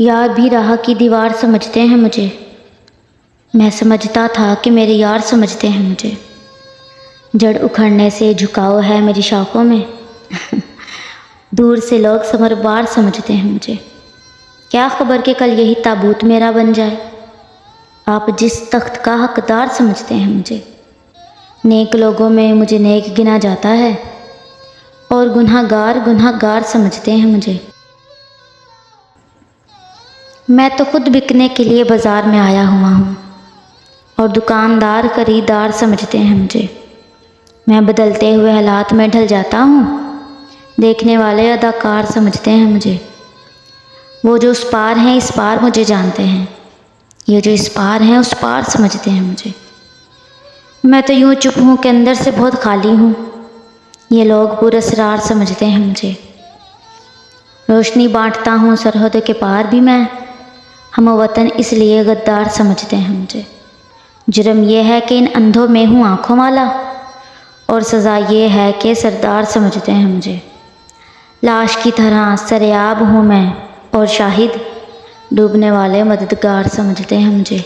یاد بھی راہ کی دیوار سمجھتے ہیں مجھے، میں سمجھتا تھا کہ میرے یار سمجھتے ہیں مجھے، جڑ اکھڑنے سے جھکاؤ ہے میری شاخوں میں، دور سے لوگ ثمربار سمجھتے ہیں مجھے، کیا خبر کہ کل یہی تابوت میرا بن جائے، آپ جس تخت کا حقدار سمجھتے ہیں مجھے، نیک لوگوں میں مجھے نیک گنا جاتا ہے اور گناہ گار سمجھتے ہیں مجھے، میں تو خود بکنے کے لیے بازار میں آیا ہوا ہوں اور دکاندار خریدار سمجھتے ہیں مجھے، میں بدلتے ہوئے حالات میں ڈھل جاتا ہوں، دیکھنے والے اداکار سمجھتے ہیں مجھے، وہ جو اس پار ہیں اس پار مجھے جانتے ہیں، یہ جو اس پار ہیں اس پار سمجھتے ہیں مجھے، میں تو یوں چپ ہوں کہ اندر سے بہت خالی ہوں، یہ لوگ پراسرار سمجھتے ہیں مجھے، روشنی بانٹتا ہوں سرحد کے پار بھی میں، ہم وطن اس لیے غدار سمجھتے ہیں مجھے، جرم یہ ہے کہ ان اندھوں میں ہوں آنکھوں والا، اور سزا یہ ہے کہ سردار سمجھتے ہیں مجھے، لاش کی طرح سریاب ہوں میں اور شاہد، ڈوبنے والے مددگار سمجھتے ہیں مجھے۔